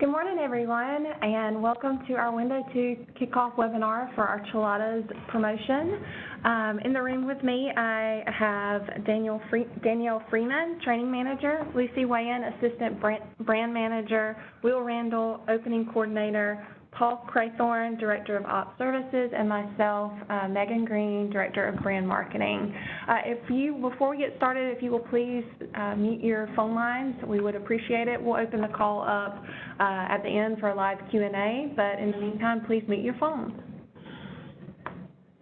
Good morning, everyone, and welcome to our Window 2 kickoff webinar for our Chillatta's promotion. In the room with me, I have Danielle Freeman, Training Manager, Lucy Wayan, Assistant Brand Manager, Will Randall, Opening Coordinator, Paul Craythorne, Director of Ops Services, and myself, Megan Green, Director of Brand Marketing. Before we get started, if you will please mute your phone lines, we would appreciate it. We'll open the call up at the end for a live Q&A, but in the meantime, please mute your phones.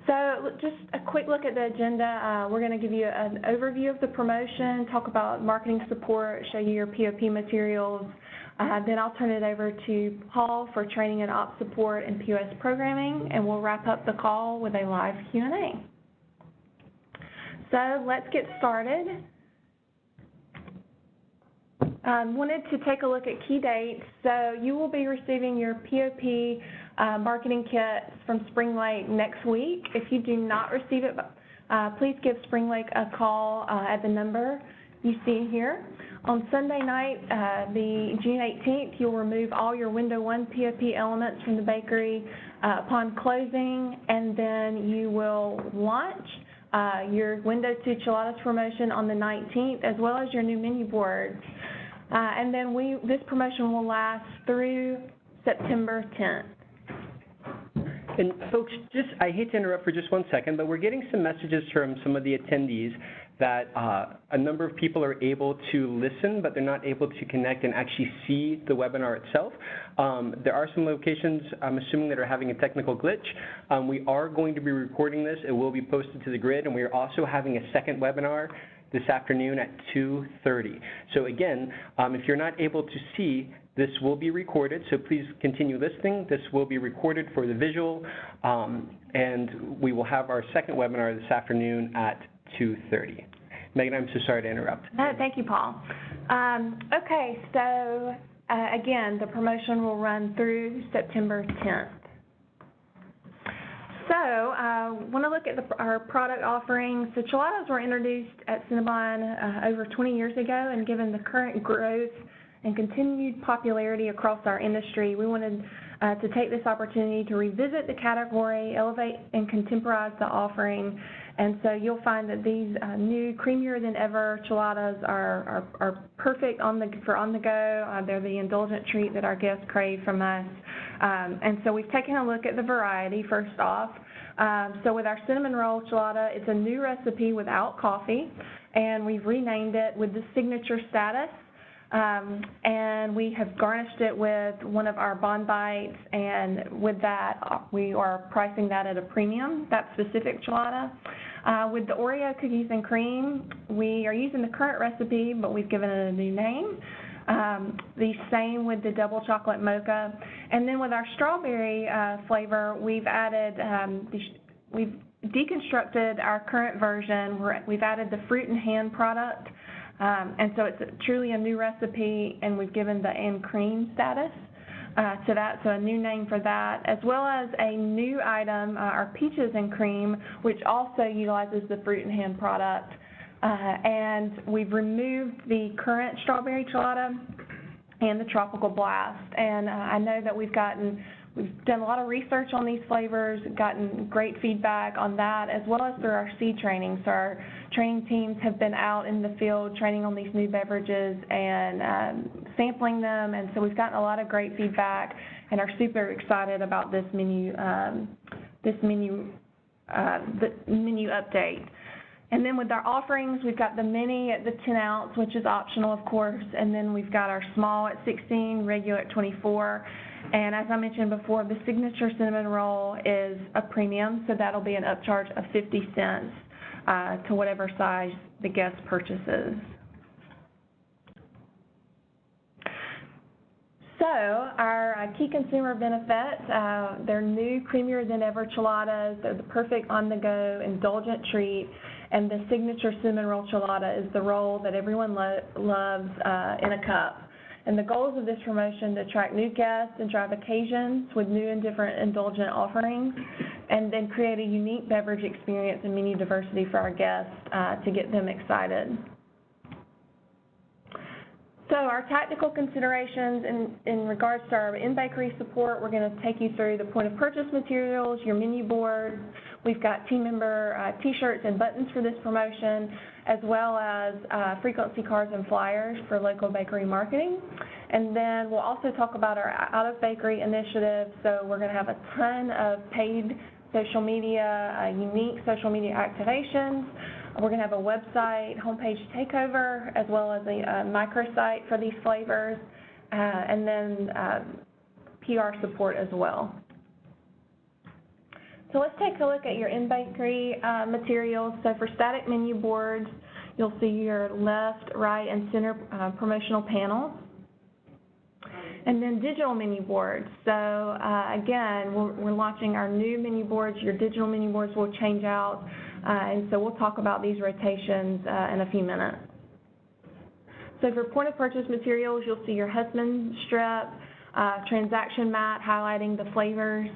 So just a quick look at the agenda. We're going to give you an overview of the promotion, talk about marketing support, show you your POP materials. Then I'll turn it over to Paul for training and ops support and POS programming, and we'll wrap up the call with a live Q&A. So let's get started. Wanted to take a look at key dates. So you will be receiving your POP marketing kits from Spring Lake next week. If you do not receive it, please give Spring Lake a call at the number you see here. On Sunday night, the June 18th, you'll remove all your Window 1 POP elements from the bakery upon closing, and then you will launch your Window 2 Chillatta's promotion on the 19th, as well as your new menu boards. And then this promotion will last through September 10th. And folks, I hate to interrupt for just 1 second, but we're getting some messages from some of the attendees that a number of people are able to listen, but they're not able to connect and actually see the webinar itself. There are some locations, I'm assuming, that are having a technical glitch. We are going to be recording this. It will be posted to the grid, and we are also having a second webinar this afternoon at 2:30. So again, if you're not able to see, this will be recorded, so please continue listening. This will be recorded for the visual, and we will have our second webinar this afternoon at 2:30. Megan, I'm so sorry to interrupt. Thank you, Paul. Okay, so again, the promotion will run through September 10th. So I want to look at our product offerings. The Chillatta's were introduced at Cinnabon over 20 years ago, and given the current growth and continued popularity across our industry, we wanted to take this opportunity to revisit the category, elevate and contemporize the offering. And so you'll find that these new creamier than ever Chillatta's are perfect for on the go. They're the indulgent treat that our guests crave from us. And so we've taken a look at the variety first off. So with our cinnamon roll Chillatta, it's a new recipe without coffee, and we've renamed it with the signature status. And we have garnished it with one of our Bon Bites, and with that, we are pricing that at a premium, that specific Chillatta. With the Oreo cookies and cream, we are using the current recipe, but we've given it a new name. The same with the double chocolate mocha. And then with our strawberry flavor, we've added, we've deconstructed our current version. We've added the fruit and hand product. And so it's truly a new recipe, and we've given the and cream status to that, so a new name for that, as well as a new item, our peaches and cream, which also utilizes the fruit and hand product. And we've removed the current strawberry Chillatta and the tropical blast. And I know that we've done a lot of research on these flavors, gotten great feedback on that, as well as through our seed training. So our training teams have been out in the field training on these new beverages and sampling them, and so we've gotten a lot of great feedback and are super excited about this menu update. And then with our offerings, we've got the mini at the 10 ounce, which is optional, of course, and then we've got our small at 16, regular at 24. And as I mentioned before, the signature cinnamon roll is a premium, so that'll be an upcharge of 50 cents to whatever size the guest purchases. So our key consumer benefits, they're new, creamier than ever Chillatta's. They're the perfect on-the-go, indulgent treat. And the signature cinnamon roll Chillatta is the roll that everyone loves in a cup. And the goals of this promotion to attract new guests and drive occasions with new and different indulgent offerings, and then create a unique beverage experience and menu diversity for our guests to get them excited. So our tactical considerations in regards to our in-bakery support, we're going to take you through the point of purchase materials, your menu board. We've got team member T-shirts and buttons for this promotion, as well as frequency cards and flyers for local bakery marketing. And then we'll also talk about our out-of-bakery initiative. So we're going to have a ton of paid social media, unique social media activations. We're going to have a website, homepage takeover, as well as a microsite for these flavors, and then PR support as well. So let's take a look at your in-bakery materials. So for static menu boards, you'll see your left, right, and center promotional panels. And then digital menu boards. So again, we're launching our new menu boards. Your digital menu boards will change out. And so we'll talk about these rotations in a few minutes. So for point of purchase materials, you'll see your Husband strip, transaction mat highlighting the flavors,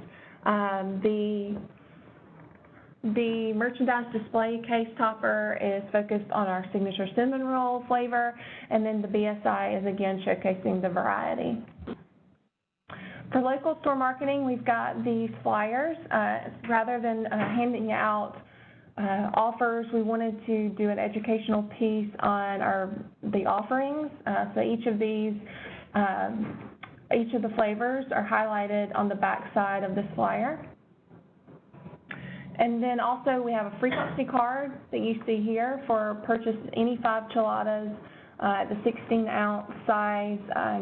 the merchandise display case topper is focused on our signature cinnamon roll flavor, and then the BSI is again showcasing the variety. For local store marketing, we've got these flyers. Rather than handing out offers, we wanted to do an educational piece on the offerings. So each of the flavors are highlighted on the back side of this flyer. And then also we have a frequency card that you see here for purchase any 5 chilladas at the 16-ounce size,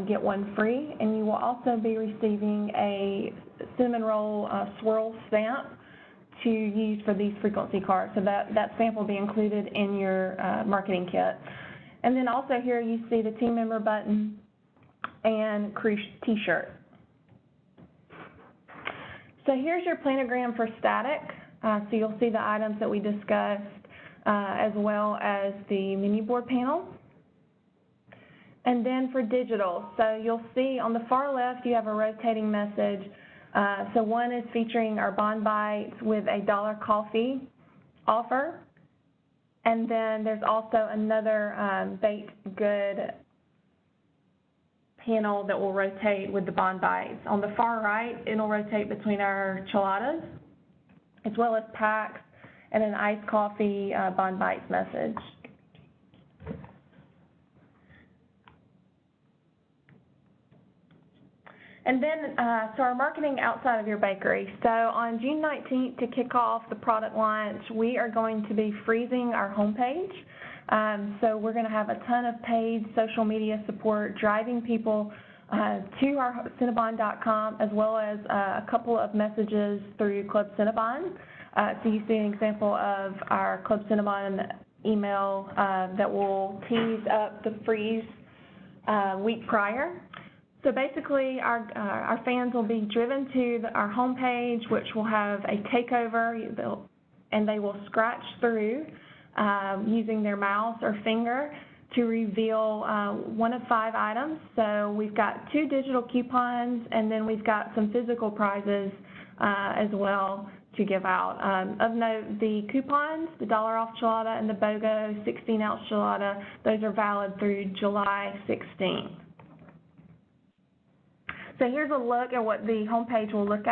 get one free. And you will also be receiving a cinnamon roll swirl stamp to use for these frequency cards. So that stamp will be included in your marketing kit. And then also here you see the team member button and crew T-shirt. So here's your planogram for static. So you'll see the items that we discussed as well as the menu board panel. And then for digital, so you'll see on the far left you have a rotating message. So one is featuring our Bond Bites with a $1 coffee offer. And then there's also another baked good panel that will rotate with the Bond Bites. On the far right, it'll rotate between our chilladas, as well as packs and an iced coffee Bond Bites message. And then, so our marketing outside of your bakery. So on June 19th, to kick off the product launch, we are going to be freezing our homepage. So we're going to have a ton of paid social media support, driving people to our Cinnabon.com, as well as a couple of messages through Club Cinnabon. So you see an example of our Club Cinnabon email that will tease up the freeze week prior. So basically, our fans will be driven to our homepage, which will have a takeover, and they will scratch through using their mouse or finger to reveal one of 5 items. So we've got 2 digital coupons, and then we've got some physical prizes as well to give out. Of note, the coupons, the $1 off chillata and the BOGO 16-ounce chillata, those are valid through July 16th. So here's a look at what the homepage will look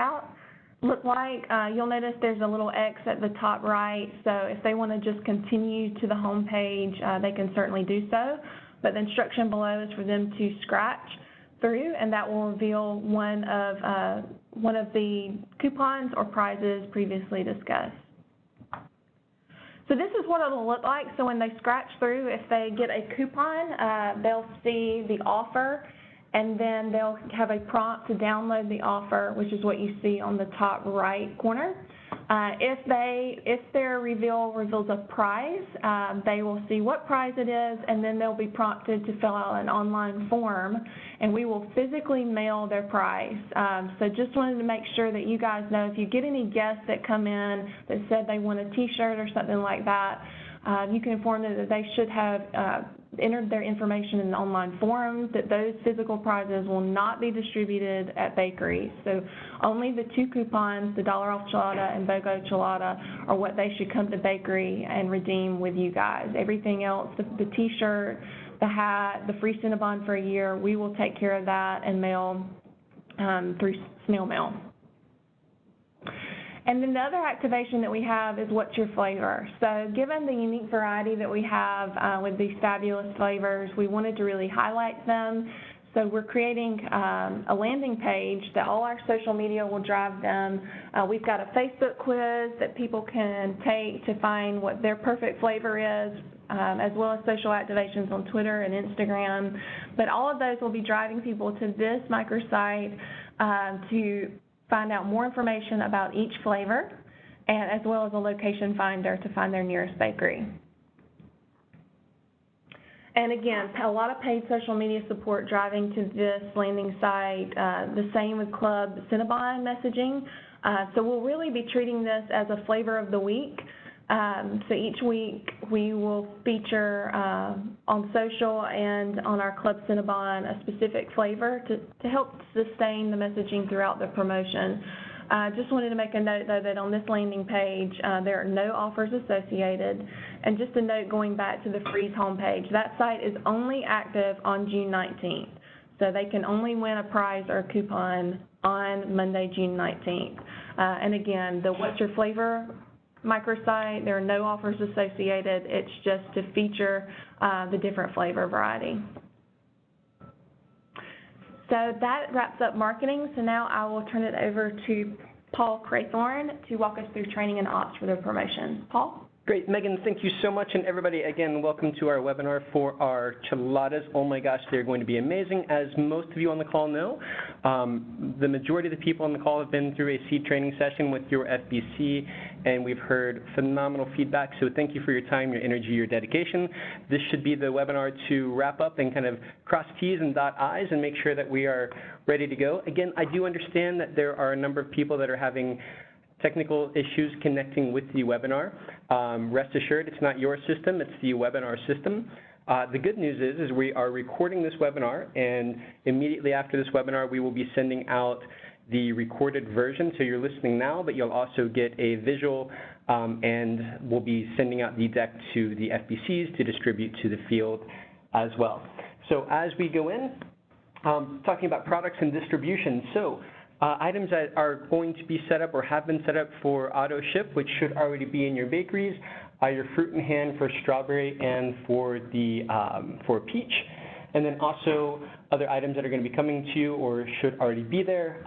like. You'll notice there's a little X at the top right, so if they want to just continue to the homepage, they can certainly do so. But the instruction below is for them to scratch through, and that will reveal one of the coupons or prizes previously discussed. So this is what it'll look like. So when they scratch through, if they get a coupon, they'll see the offer, and then they'll have a prompt to download the offer, which is what you see on the top right corner. If their reveal reveals a prize, they will see what prize it is, and then they'll be prompted to fill out an online form, and we will physically mail their prize. So just wanted to make sure that you guys know, if you get any guests that come in that said they want a T-shirt or something like that, you can inform them that they should have entered their information in the online forum, that those physical prizes will not be distributed at bakeries. So only the 2 coupons, the $1 off Chillatta and BOGO Chillatta, are what they should come to bakery and redeem with you guys. Everything else, the T-shirt, the hat, the free Cinnabon for a year, we will take care of that and mail through snail mail. And then the other activation that we have is what's your flavor. So given the unique variety that we have with these fabulous flavors, we wanted to really highlight them. So we're creating a landing page that all our social media will drive them. We've got a Facebook quiz that people can take to find what their perfect flavor is, as well as social activations on Twitter and Instagram. But all of those will be driving people to this microsite to find out more information about each flavor, and as well as a location finder to find their nearest bakery. And again, a lot of paid social media support driving to this landing site, the same with Club Cinnabon messaging. So we'll really be treating this as a flavor of the week. So each week we will feature on social and on our Club Cinnabon a specific flavor to help sustain the messaging throughout the promotion. Just wanted to make a note, though, that on this landing page there are no offers associated. And just a note going back to the Freeze homepage, that site is only active on June 19th. So they can only win a prize or a coupon on Monday, June 19th. And again, the What's Your Flavor microsite, there are no offers associated. It's just to feature the different flavor variety. So that wraps up marketing. So now I will turn it over to Paul Craythorne to walk us through training and ops for the promotion. Paul? Great, Megan, thank you so much. And everybody, again, welcome to our webinar for our Chillattas. Oh my gosh, they're going to be amazing. As most of you on the call know, the majority of the people on the call have been through a seed training session with your FBC, and we've heard phenomenal feedback. So thank you for your time, your energy, your dedication. This should be the webinar to wrap up and kind of cross T's and dot I's and make sure that we are ready to go. Again, I do understand that there are a number of people that are having technical issues connecting with the webinar. Rest assured, it's not your system, it's the webinar system. The good news is we are recording this webinar, and immediately after this webinar, we will be sending out the recorded version. So you're listening now, but you'll also get a visual, and we'll be sending out the deck to the FBCs to distribute to the field as well. So as we go in, talking about products and distribution. So items that are going to be set up or have been set up for auto ship, which should already be in your bakeries, are your fruit in hand for strawberry and for the for peach, and then also other items that are going to be coming to you or should already be there.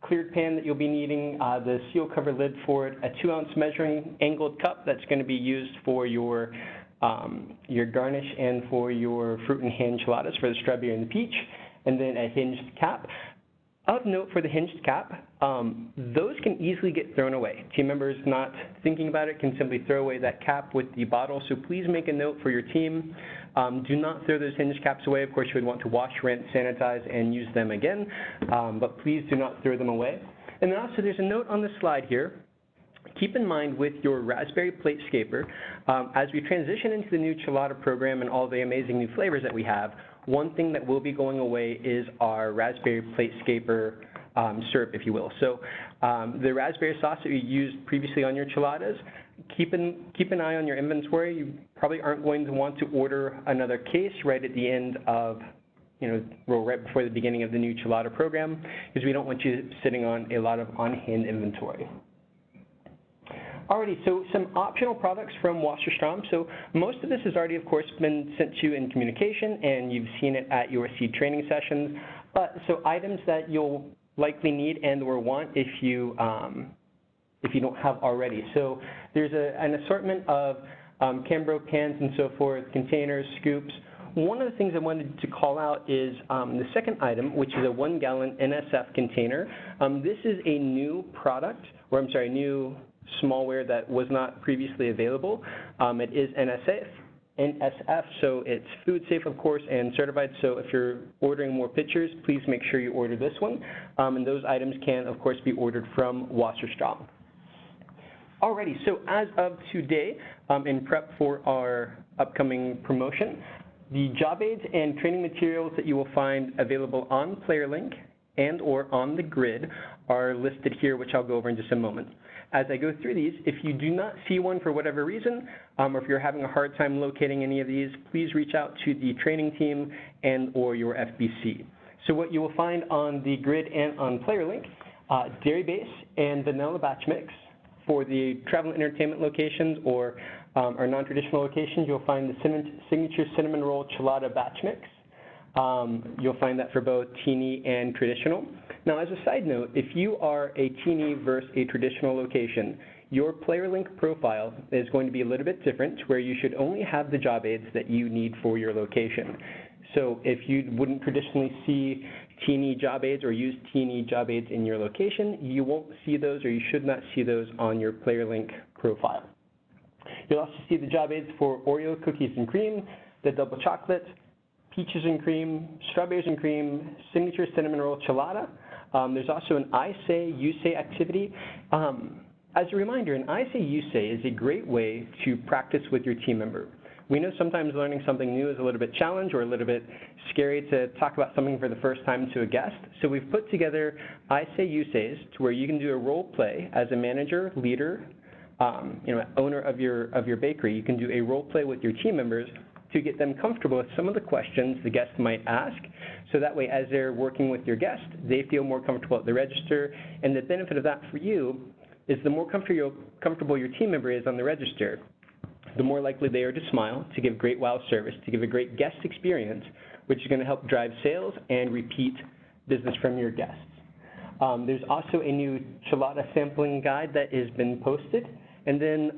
Cleared pan that you'll be needing, the seal cover lid for it, a 2-ounce measuring angled cup that's going to be used for your garnish and for your fruit in hand Chillatas for the strawberry and the peach, and then a hinged cap. Of note for the hinged cap, those can easily get thrown away. Team members not thinking about it can simply throw away that cap with the bottle, so please make a note for your team. Do not throw those hinged caps away. Of course, you would want to wash, rinse, sanitize, and use them again, but please do not throw them away. And then also there's a note on the slide here. Keep in mind with your Raspberry Plate Scaper, as we transition into the new Chillatta program and all the amazing new flavors that we have, one thing that will be going away is our Raspberry Plate Scaper syrup, if you will. So the raspberry sauce that you used previously on your Chillatas, keep an eye on your inventory. You probably aren't going to want to order another case right at the end of, right before the beginning of the new Chillatta program, because we don't want you sitting on a lot of on-hand inventory. Alrighty, so some optional products from Wasserstrom. So most of this has already, of course, been sent to you in communication, and you've seen it at your seed training sessions. But so items that you'll likely need and or want if you don't have already. So there's an assortment of Cambro pans and so forth, containers, scoops. One of the things I wanted to call out is the second item, which is a 1-gallon NSF container. This is a new product, or I'm sorry, new smallware that was not previously available. It is NSF, so it's food safe, of course, and certified. So if you're ordering more pitchers, please make sure you order this one. And those items can, of course, be ordered from Wasserstrom. Alrighty, so as of today, in prep for our upcoming promotion, The job aids and training materials that you will find available on PlayerLink and or on the grid are listed here, which I'll go over in just a moment. As I go through these, if you do not see one for whatever reason, or if you're having a hard time locating any of these, please reach out to the training team and or your FBC. So what you will find on the grid and on PlayerLink, dairy base and vanilla batch mix. For the travel and entertainment locations or our non-traditional locations, you'll find the signature cinnamon roll Chillatta batch mix. You'll find that for both teeny and traditional. Now, as a side note, if you are a teeny versus a traditional location, your PlayerLink profile is going to be a little bit different, where you should only have the job aids that you need for your location. So if you wouldn't traditionally see teeny job aids or use teeny job aids in your location, you won't see those, or you should not see those on your PlayerLink profile. You'll also see the job aids for Oreo cookies and cream, the double chocolate, peaches and cream, strawberries and cream, signature cinnamon roll Chillatta. There's also an I Say, You Say activity. As a reminder, an I Say, You Say is a great way to practice with your team member. We know sometimes learning something new is a little bit challenging or a little bit scary to talk about something for the first time to a guest. So we've put together I Say, You Says to where you can do a role play as a manager, leader, owner of your bakery. You can do a role play with your team members to get them comfortable with some of the questions the guest might ask. So that way, as they're working with your guest, they feel more comfortable at the register. And the benefit of that for you is the more comfortable your team member is on the register, the more likely they are to smile, to give great wow service, to give a great guest experience, which is going to help drive sales and repeat business from your guests. There's also a new Chillatta sampling guide that has been posted. And then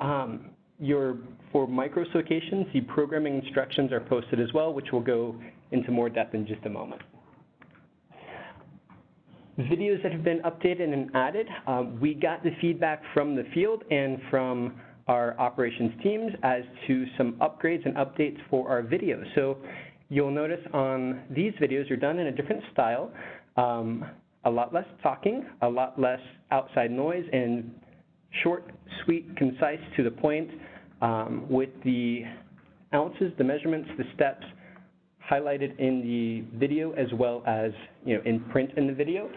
for micros locations, the programming instructions are posted as well, which will go into more depth in just a moment. Videos that have been updated and added, we got the feedback from the field and from our operations teams as to some upgrades and updates for our videos. So you'll notice on these videos, they're done in a different style, a lot less talking, a lot less outside noise, and short, sweet, concise, to the point, with the ounces, the measurements, the steps highlighted in the video as well as in print in the video.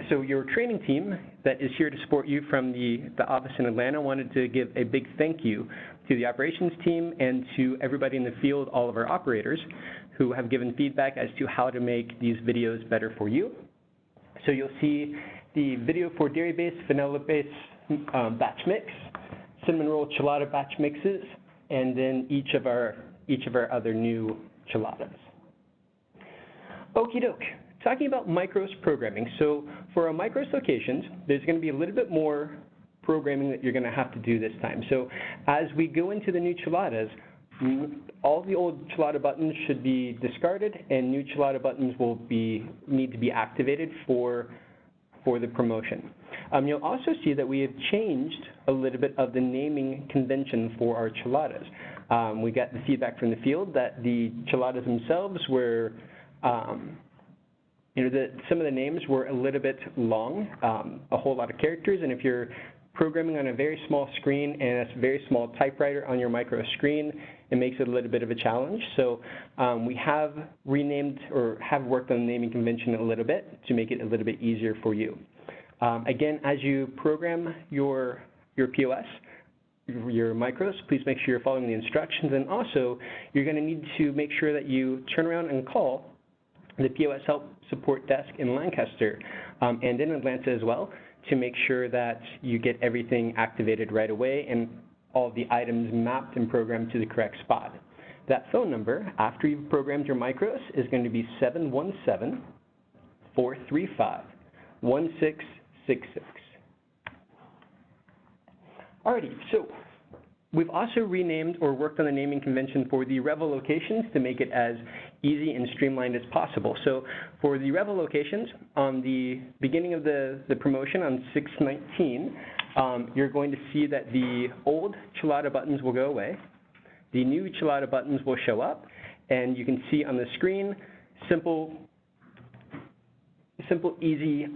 So your training team that is here to support you from the office in Atlanta wanted to give a big thank you to the operations team and to everybody in the field, all of our operators, who have given feedback as to how to make these videos better for you. So you'll see the video for dairy base, vanilla base batch mix, cinnamon roll Chillatta batch mixes, and then each of our other new Chillattas. Okie doke. Talking about micros programming. So for our micros locations, there's going to be a little bit more programming that you're going to have to do this time. So as we go into the new Chillatas, all the old Chillatta buttons should be discarded, and new Chillatta buttons will need to be activated for the promotion. You'll also see that we have changed a little bit of the naming convention for our Chillatas. We got the feedback from the field that the Chillatas themselves were some of the names were a little bit long, a whole lot of characters, and if you're programming on a very small screen and a very small typewriter on your micro screen, it makes it a little bit of a challenge. So we have renamed or have worked on the naming convention a little bit to make it a little bit easier for you. Again, as you program your POS, your micros, please make sure you're following the instructions, and also you're going to need to make sure that you turn around and call the POS Help Support Desk in Lancaster and in Atlanta as well to make sure that you get everything activated right away and all of the items mapped and programmed to the correct spot. That phone number, after you've programmed your micros, is going to be 717-435-1666. Alrighty, so we've also renamed or worked on the naming convention for the Revel locations to make it as easy and streamlined as possible. So for the Revel locations, on the beginning of the promotion on 6/19, you're going to see that the old Chillatta buttons will go away. The new Chillatta buttons will show up, and you can see on the screen simple, easy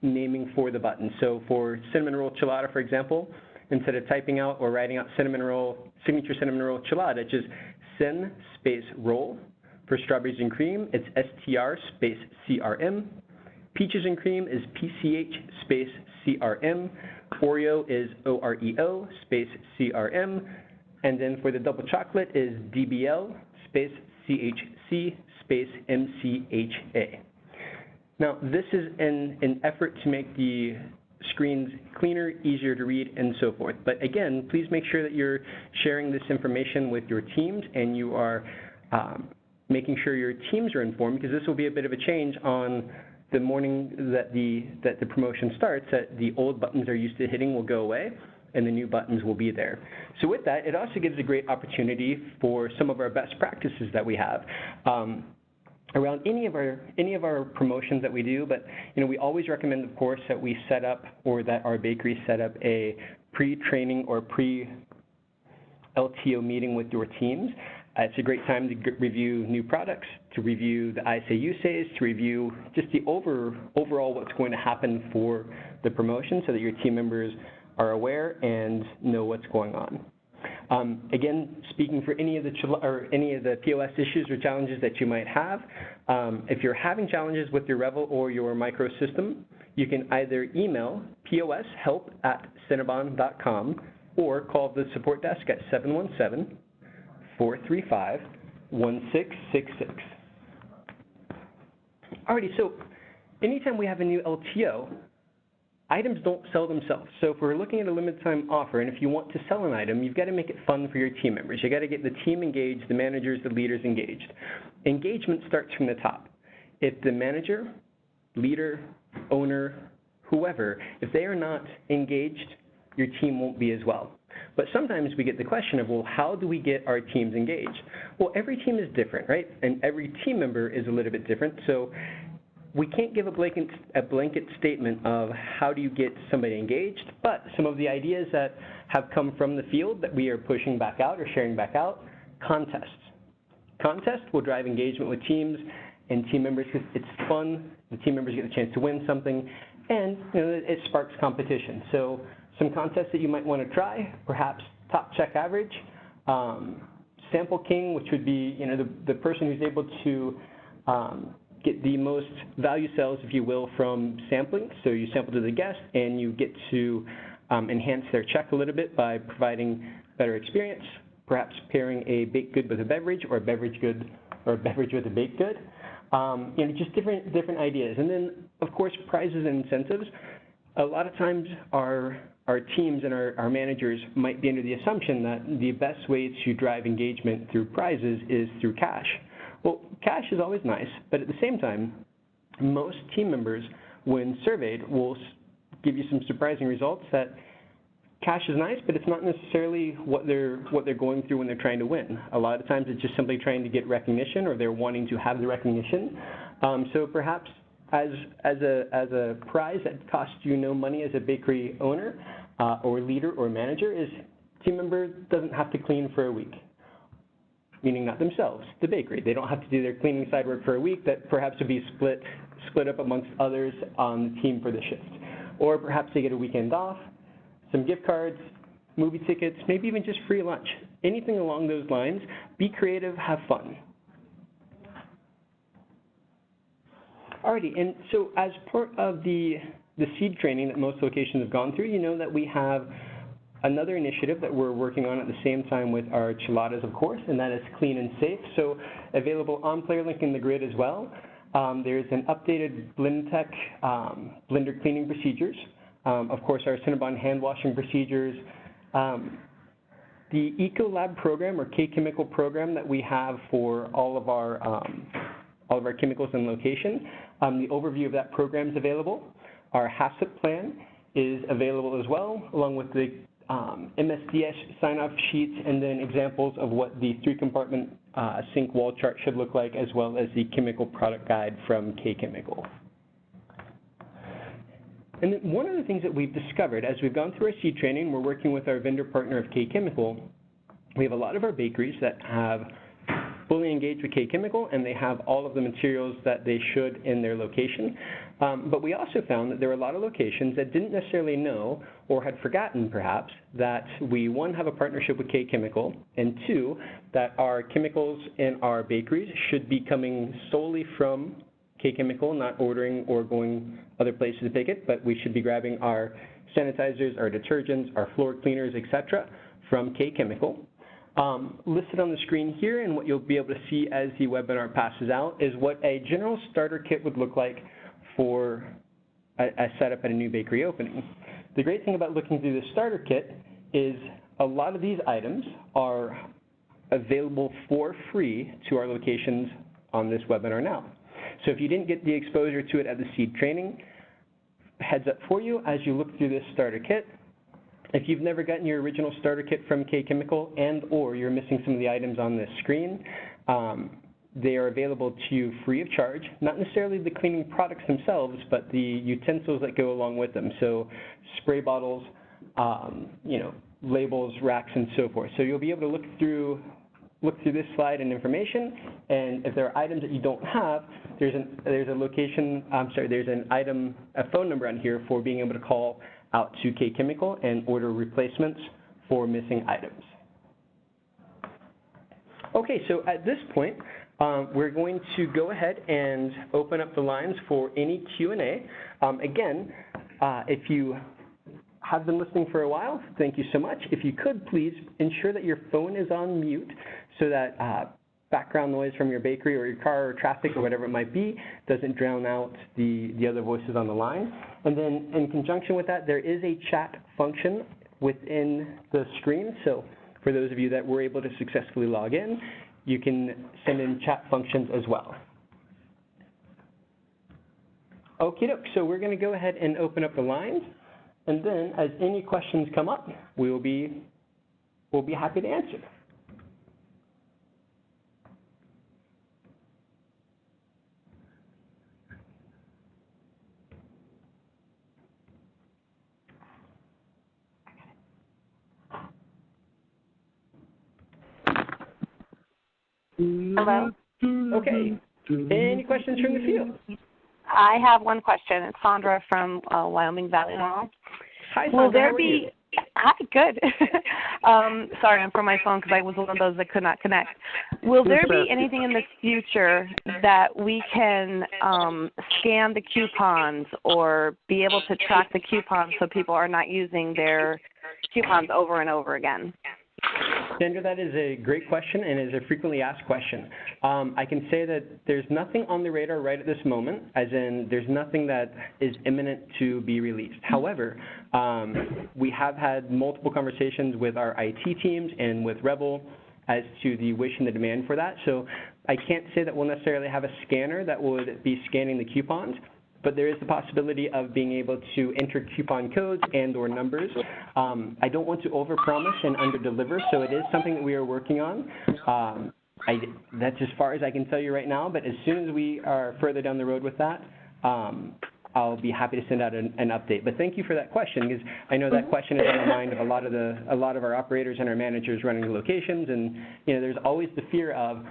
naming for the buttons. So for cinnamon roll Chillatta, for example, instead of typing out or writing out signature cinnamon roll Chillatta, just SIN space roll. For strawberries and cream, it's STR space CRM. Peaches and cream is PCH space CRM. Oreo is OREO space CRM. And then for the double chocolate is DBL space CHC space MCHA. Now, this is an effort to make the screens cleaner, easier to read, and so forth. But again, please make sure that you're sharing this information with your teams and you are making sure your teams are informed, because this will be a bit of a change on the morning that the promotion starts, that the old buttons they're used to hitting will go away and the new buttons will be there. So with that, it also gives a great opportunity for some of our best practices that we have around any of our promotions that we do. But we always recommend, of course, that we set up, or that our bakery set up, a pre-training or pre-LTO meeting with your teams. It's a great time to review new products, to review the ISA usages, to review just the overall what's going to happen for the promotion, so that your team members are aware and know what's going on. Again, speaking for any of the POS issues or challenges that you might have, if you're having challenges with your Revel or your micro system, you can either email poshelp@cinnabon.com or call the support desk at 717-435-1666. Alrighty, so anytime we have a new LTO, items don't sell themselves. So if we're looking at a limited time offer, and if you want to sell an item, you've got to make it fun for your team members. You've got to get the team engaged, the managers, the leaders engaged. Engagement starts from the top. If the manager, leader, owner, whoever, if they are not engaged, your team won't be as well. But sometimes we get the question of, well, how do we get our teams engaged? Well, every team is different, right? And every team member is a little bit different. So we can't give a blanket statement of how do you get somebody engaged, but some of the ideas that have come from the field that we are pushing back out or sharing back out: contests. Contests will drive engagement with teams and team members because it's fun. The team members get the chance to win something, and it sparks competition. So some contests that you might want to try: perhaps top check average, sample king, which would be the person who's able to get the most value sales, if you will, from sampling. So you sample to the guest, and you get to enhance their check a little bit by providing better experience, perhaps pairing a baked good with a beverage, or a beverage good or a beverage with a baked good. Just different ideas. And then, of course, prizes and incentives. A lot of times our teams and our managers might be under the assumption that the best way to drive engagement through prizes is through cash. Well, cash is always nice, but at the same time, most team members, when surveyed, will give you some surprising results that cash is nice, but it's not necessarily what they're going through when they're trying to win. A lot of times it's just simply trying to get recognition, or they're wanting to have the recognition. So perhaps as a prize that costs you no money as a bakery owner or leader or manager, is team member doesn't have to clean for a week. Meaning not themselves, the bakery. They don't have to do their cleaning side work for a week. That perhaps would be split up amongst others on the team for the shift. Or perhaps they get a weekend off, some gift cards, movie tickets, maybe even just free lunch. Anything along those lines. Be creative, have fun. Alrighty, and so as part of the seed training that most locations have gone through, you know that we have another initiative that we're working on at the same time with our Chillattas, of course, and that is Clean and Safe. So available on PlayerLink in the grid as well. There's an updated BlendTech blender cleaning procedures. Of course, our Cinnabon hand washing procedures. The EcoLab program, or K-Chemical program, that we have for all of our chemicals in location. The overview of that program is available. Our HACCP plan is available as well, along with the MSDS sign-off sheets, and then examples of what the 3-compartment sink wall chart should look like, as well as the chemical product guide from K-Chemical. And then one of the things that we've discovered as we've gone through our seed training, we're working with our vendor partner of K-Chemical. We have a lot of our bakeries that have fully engaged with K-Chemical, and they have all of the materials that they should in their location. But we also found that there were a lot of locations that didn't necessarily know or had forgotten, perhaps, that we, one, have a partnership with K-Chemical, and two, that our chemicals in our bakeries should be coming solely from K-Chemical, not ordering or going other places to pick it, but we should be grabbing our sanitizers, our detergents, our floor cleaners, etc., from K-Chemical. Listed on the screen here, and what you'll be able to see as the webinar passes out, is what a general starter kit would look like for a setup at a new bakery opening. The great thing about looking through the starter kit is a lot of these items are available for free to our locations on this webinar now. So if you didn't get the exposure to it at the seed training, heads up for you as you look through this starter kit. If you've never gotten your original starter kit from K-Chemical and or you're missing some of the items on this screen, they are available to you free of charge, not necessarily the cleaning products themselves, but the utensils that go along with them. So spray bottles, labels, racks, and so forth. So you'll be able to look through this slide and information, and if there are items that you don't have, there's a phone number on here for being able to call out to K-Chemical and order replacements for missing items. Okay, so at this point, we're going to go ahead and open up the lines for any Q&A. Again, if you have been listening for a while, thank you so much. If you could, please ensure that your phone is on mute so that background noise from your bakery or your car or traffic or whatever it might be doesn't drown out the other voices on the line. And then in conjunction with that, there is a chat function within the screen. So for those of you that were able to successfully log in, you can send in chat functions as well. Okie doke, so we're going to go ahead and open up the lines. And then, as any questions come up, we'll be happy to answer. Hello? Okay. Any questions from the field? I have one question. It's Sandra from Wyoming Valley Mall. Hi, Sandra. How are you? Hi, good. Sorry, I'm from my phone because I was one of those that could not connect. Will there be anything in the future that we can scan the coupons or be able to track the coupons so people are not using their coupons over and over again? Sandra, that is a great question and is a frequently asked question. I can say that there's nothing on the radar right at this moment, as in there's nothing that is imminent to be released. However, we have had multiple conversations with our IT teams and with Rebel as to the wish and the demand for that. So I can't say that we'll necessarily have a scanner that would be scanning the coupons, but there is the possibility of being able to enter coupon codes and or numbers. I don't want to overpromise and underdeliver, so it is something that we are working on. That's as far as I can tell you right now, but as soon as we are further down the road with that, I'll be happy to send out an update. But thank you for that question, because I know that question is on the mind of a lot of our operators and our managers running the locations, and there's always the fear of,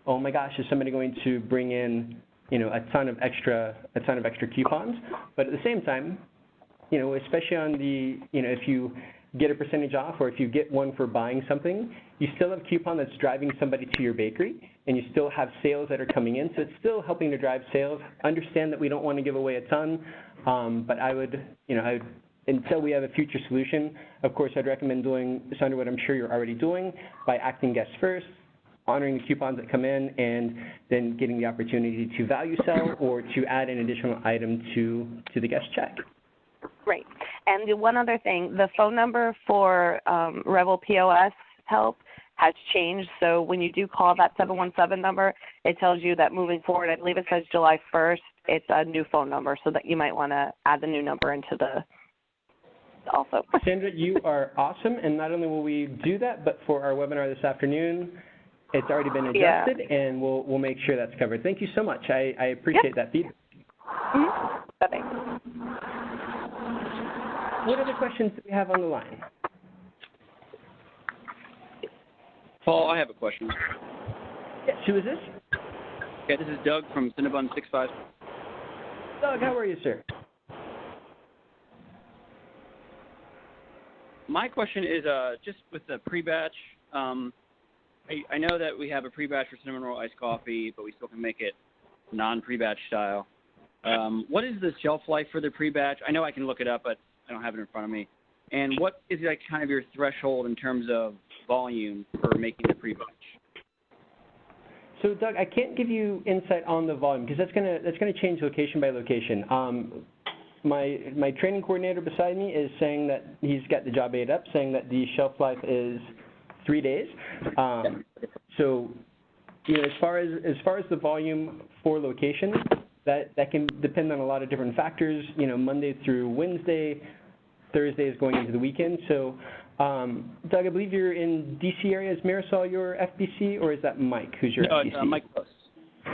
oh my gosh, is somebody going to bring in a ton of extra coupons? But at the same time, especially on the, if you get a percentage off or if you get one for buying something, you still have a coupon that's driving somebody to your bakery, and you still have sales that are coming in, so it's still helping to drive sales. Understand that we don't want to give away a ton, but I would, until we have a future solution, of course, I'd recommend doing, Sandra, what I'm sure you're already doing, by acting guest first, honoring the coupons that come in, and then getting the opportunity to value sell or to add an additional item to the guest check. Great. And the one other thing, the phone number for Rebel POS help has changed. So when you do call that 717 number, it tells you that moving forward, I believe it says July 1st, it's a new phone number, so that you might want to add the new number into the also. Sandra, you are awesome, and not only will we do that, but for our webinar this afternoon, it's already been adjusted, and we'll make sure that's covered. Thank you so much. I appreciate that feedback. Bye-bye. What other questions do we have on the line? Paul, I have a question. Yes, who is this? Yeah, this is Doug from Cinnabon 65. Doug, how are you, sir? My question is just with the pre-batch. I know that we have a pre-batch for cinnamon roll iced coffee, but we still can make it non-pre-batch style. What is the shelf life for the pre-batch? I know I can look it up, but I don't have it in front of me. And what is like kind of your threshold in terms of volume for making the pre-batch? So, Doug, I can't give you insight on the volume because that's gonna change location by location. My training coordinator beside me is saying that he's got the job aid up, saying that the shelf life is 3 days. So, you know, as far as the volume for location, that can depend on a lot of different factors. You know, Monday through Wednesday, Thursday is going into the weekend. So, Doug, I believe you're in DC area. Is Marisol your FBC, or is that Mike who's your FBC? No, Mike Post.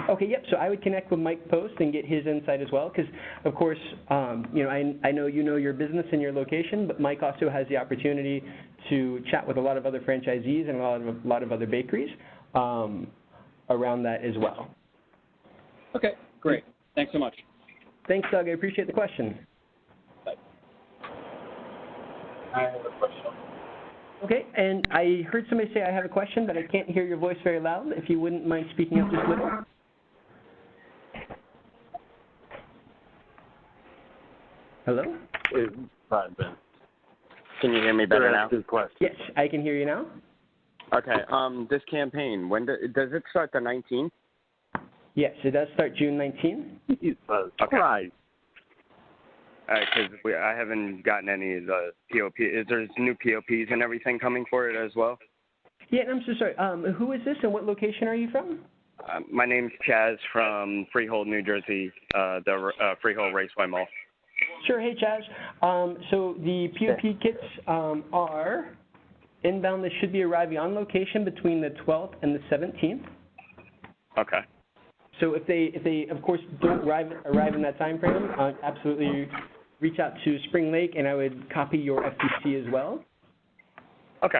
Okay, yep. So I would connect with Mike Post and get his insight as well, because of course, you know, I know you know your business and your location, but Mike also has the opportunity to chat with a lot of other franchisees and a lot of other bakeries around that as well. Okay, great. Thanks so much. Thanks, Doug. I appreciate the question. Bye. I have a question. Okay, and I heard somebody say I have a question, but I can't hear your voice very loud. If you wouldn't mind speaking up just a little. Hello? It's fine, Ben. Can you hear me better now? Good question. Yes, I can hear you now. Okay. This campaign, when does it start? The 19th? Yes, it does start June 19th. Okay. Right. Because I haven't gotten any of the POP. Is there new POPs and everything coming for it as well? Yeah, and I'm so sorry. Who is this and what location are you from? My name's Chaz from Freehold, New Jersey, the Freehold Raceway Mall. Sure. Hey, Chaz. So the POP kits are inbound. They should be arriving on location between the 12th and the 17th. Okay. So if they of course don't arrive in that time frame, absolutely reach out to Spring Lake, and I would copy your FTC as well. Okay.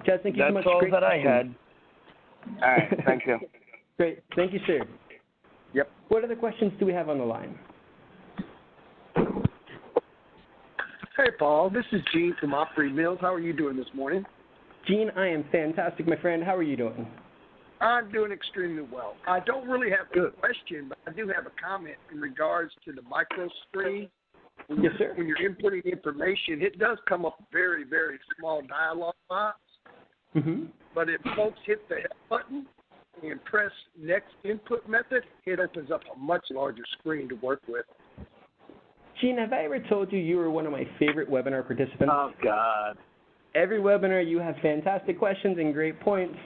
Chaz, thank you so much. That's all that I had. All right. Thank you. Great. Thank you, sir. Yep. What other questions do we have on the line? Hey, Paul. This is Gene from Opry Mills. How are you doing this morning? Gene, I am fantastic, my friend. How are you doing? I'm doing extremely well. I don't really have a question, but I do have a comment in regards to the micro screen. Yes, sir. When you're inputting information, it does come up a very, very small dialog box. Mm-hmm. But if folks hit the help button and press next input method, it opens up a much larger screen to work with. Gene, have I ever told you were one of my favorite webinar participants? Oh, God. Every webinar, you have fantastic questions and great points,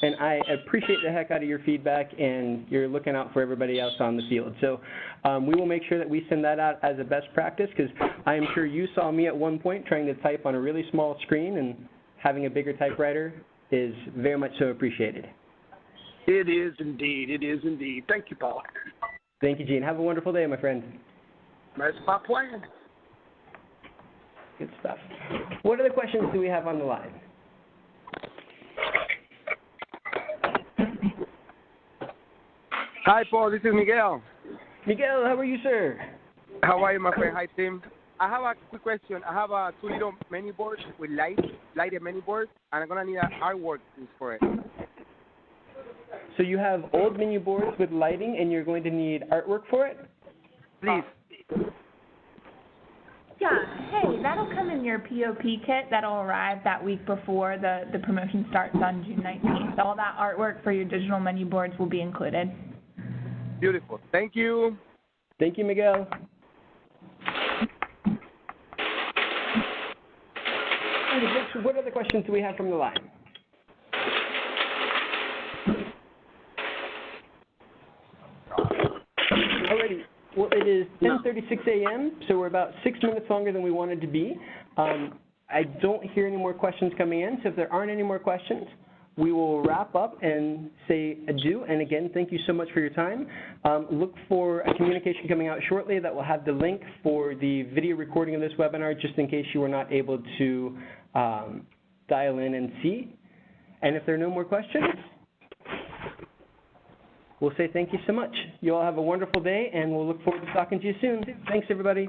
and I appreciate the heck out of your feedback, and you're looking out for everybody else on the field. So we will make sure that we send that out as a best practice, because I am sure you saw me at one point trying to type on a really small screen, and having a bigger typewriter is very much so appreciated. It is indeed. It is indeed. Thank you, Paul. Thank you, Gene. Have a wonderful day, my friend. That's my plan. Good stuff. What other questions do we have on the line? Hi, Paul. This is Miguel. Miguel, how are you, sir? How are you, my friend? Hi, Tim. I have a quick question. I have two little menu boards with lighted menu boards, and I'm going to need an artwork piece for it. So you have old menu boards with lighting, and you're going to need artwork for it? Please. Yeah, hey, that'll come in your POP kit. That'll arrive that week before the promotion starts on June 19th. All that artwork for your digital menu boards will be included. Beautiful. Thank you. Thank you, Miguel. What other questions do we have from the line? Alrighty. Well, it is 10:36 a.m., so we're about 6 minutes longer than we wanted to be. I don't hear any more questions coming in, so if there aren't any more questions, we will wrap up and say adieu. And again, thank you so much for your time. Look for a communication coming out shortly that will have the link for the video recording of this webinar, just in case you were not able to dial in and see. And if there are no more questions, we'll say thank you so much. You all have a wonderful day, and we'll look forward to talking to you soon. Thanks, everybody.